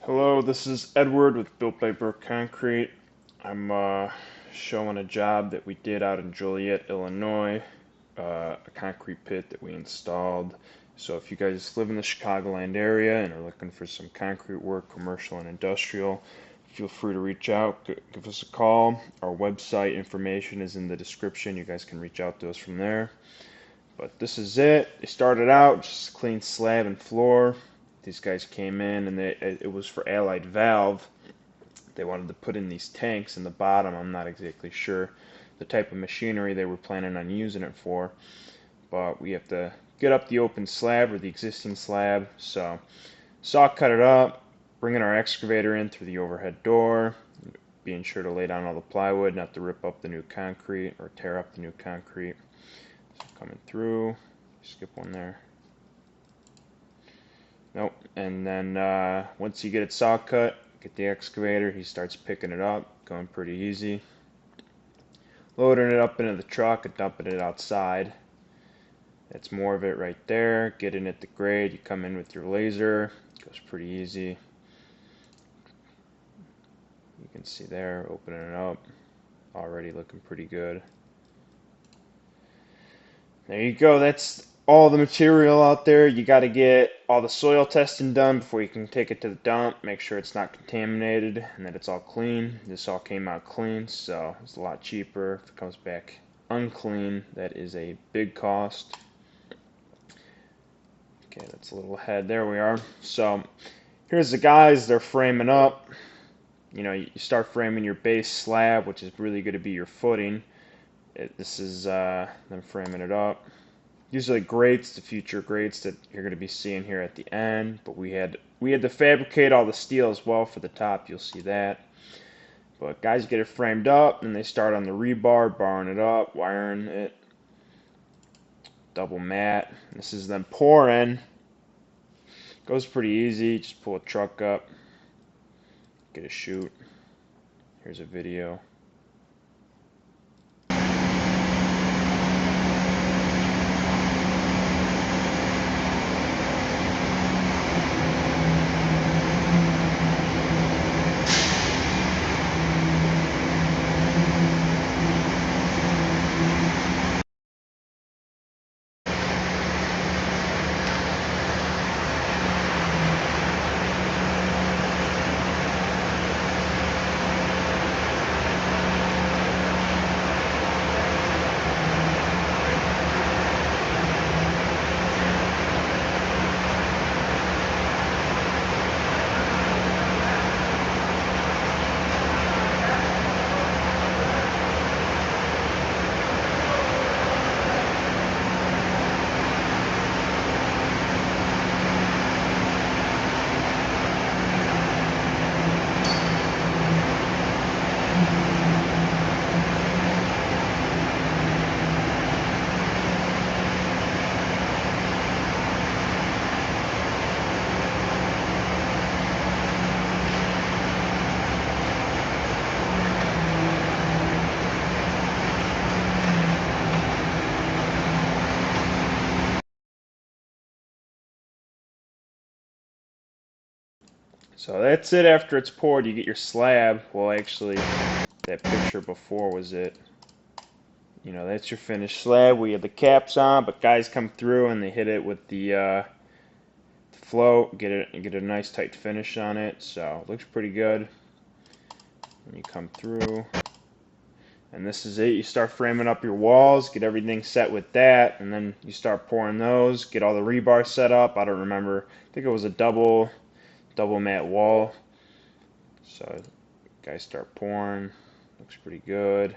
Hello, this is Edward with Built by Burke Concrete. I'm showing a job that we did out in Joliet, Illinois, a concrete pit that we installed. So if you guys live in the Chicagoland area and are looking for some concrete work, commercial and industrial, feel free to reach out, give us a call. Our website information is in the description. You guys can reach out to us from there. But this is it. It started out just a clean slab and floor. These guys came in and it was for Allied Valve. They wanted to put in these tanks in the bottom. I'm not exactly sure the type of machinery they were planning on using it for, but we have to get up the open slab or the existing slab. So saw cut it up, bringing our excavator in through the overhead door, being sure to lay down all the plywood, not to rip up the new concrete or tear up the new concrete. So coming through, skip one there. Nope. And then once you get it saw cut, get the excavator, he starts picking it up, going pretty easy. Loading it up into the truck and dumping it outside. That's more of it right there. Getting it to grade, you come in with your laser, it goes pretty easy. You can see there, opening it up, already looking pretty good. There you go, that's all the material out there. You got to get all the soil testing done before you can take it to the dump. Make sure it's not contaminated and that it's all clean. This all came out clean, so it's a lot cheaper. If it comes back unclean, that is a big cost. Okay, that's a little ahead. There we are. So here's the guys. They're framing up. You know, you start framing your base slab, which is really going to be your footing. This is them framing it up. Usually grates, the future grates that you're going to be seeing here at the end, but we had to fabricate all the steel as well for the top. You'll see that. But guys get it framed up, and they start on the rebar, barring it up, wiring it, double mat. This is them pouring. Goes pretty easy. Just pull a truck up, get a chute. Here's a video. So that's it after it's poured. You get your slab. Well, actually, that picture before was it. You know, that's your finished slab. We have the caps on, but guys come through and they hit it with the float, get a nice tight finish on it. So it looks pretty good. When you come through, and this is it. You start framing up your walls, get everything set with that, and then you start pouring those. Get all the rebar set up. I don't remember. I think it was a double mat wall. So guys start pouring. Looks pretty good.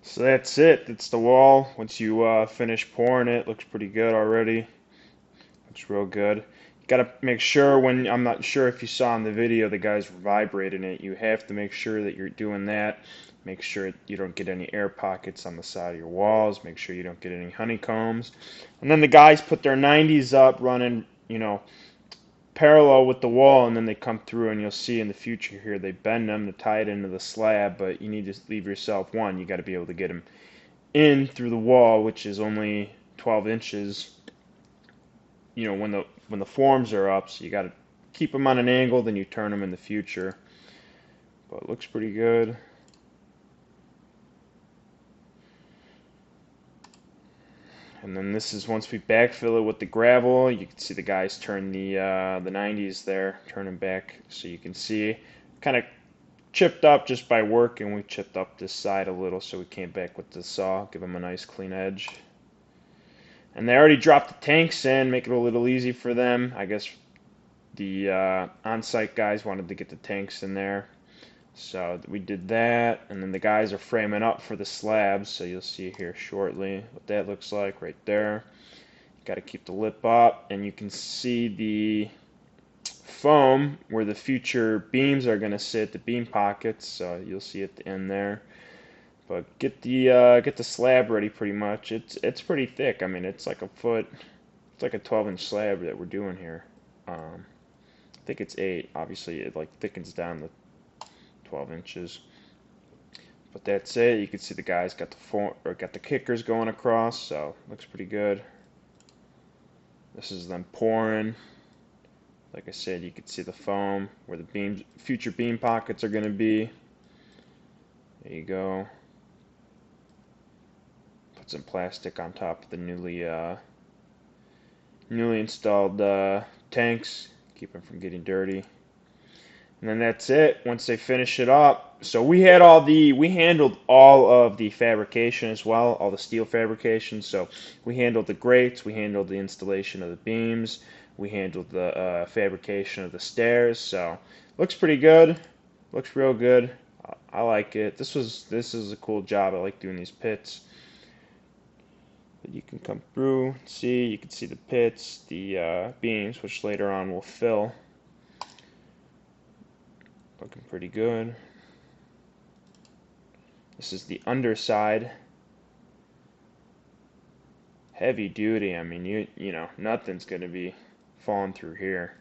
So that's it. That's the wall. Once you finish pouring it, looks pretty good already. Looks real good. You gotta make sure when, I'm not sure if you saw in the video, the guys were vibrating it. You have to make sure that you're doing that. Make sure you don't get any air pockets on the side of your walls. Make sure you don't get any honeycombs. And then the guys put their 90s up running, parallel with the wall, and then they come through, and you'll see in the future here they bend them to tie it into the slab, but you need to leave yourself one. You got to be able to get them in through the wall, which is only 12 inches, when the forms are up, so you got to keep them on an angle, then you turn them in the future. But it looks pretty good. And then this is once we backfill it with the gravel. You can see the guys turn the 90s there, turn them back so you can see. Kind of chipped up just by working. We chipped up this side a little, so we came back with the saw, give them a nice clean edge. And they already dropped the tanks in, make it a little easy for them. I guess the on-site guys wanted to get the tanks in there. So we did that, and then the guys are framing up for the slabs, so you'll see here shortly what that looks like right there. Got to keep the lip up, and you can see the foam where the future beams are going to sit, the beam pockets, so you'll see at the end there. But get the slab ready pretty much. It's pretty thick. I mean, it's like a foot, it's like a 12-inch slab that we're doing here. I think it's 8. Obviously, it like thickens down the 12 inches. But that's it. You can see the guys got the kickers going across, so looks pretty good. This is them pouring. Like I said, you can see the foam where the future beam pockets are going to be. There you go. Put some plastic on top of the newly installed tanks, keep them from getting dirty. And then that's it. Once they finish it up, so we handled all of the fabrication as well, all the steel fabrication. So we handled the grates, we handled the installation of the beams, we handled the fabrication of the stairs. So looks pretty good, looks real good. I like it. This is a cool job. I like doing these pits. You can come through, see. You can see the pits, the beams, which later on we'll fill. Looking pretty good. This is the underside. Heavy duty. I mean, you know, nothing's gonna be falling through here.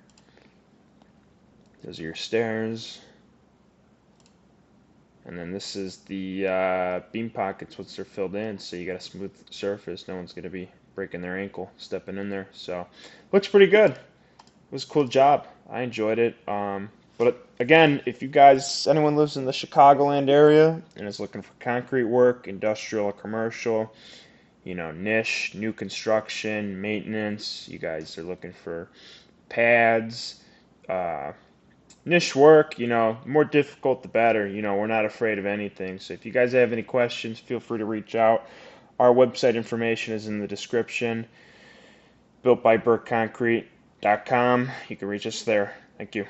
Those are your stairs. And then this is the beam pockets once they're filled in, so you got a smooth surface. No one's gonna be breaking their ankle stepping in there. So looks pretty good. It was a cool job. I enjoyed it. But again, if anyone lives in the Chicagoland area and is looking for concrete work, industrial or commercial, niche, new construction, maintenance, you guys are looking for pads, niche work, more difficult the better. We're not afraid of anything. So if you guys have any questions, feel free to reach out. Our website information is in the description, builtbyburkeconcrete.com. You can reach us there. Thank you.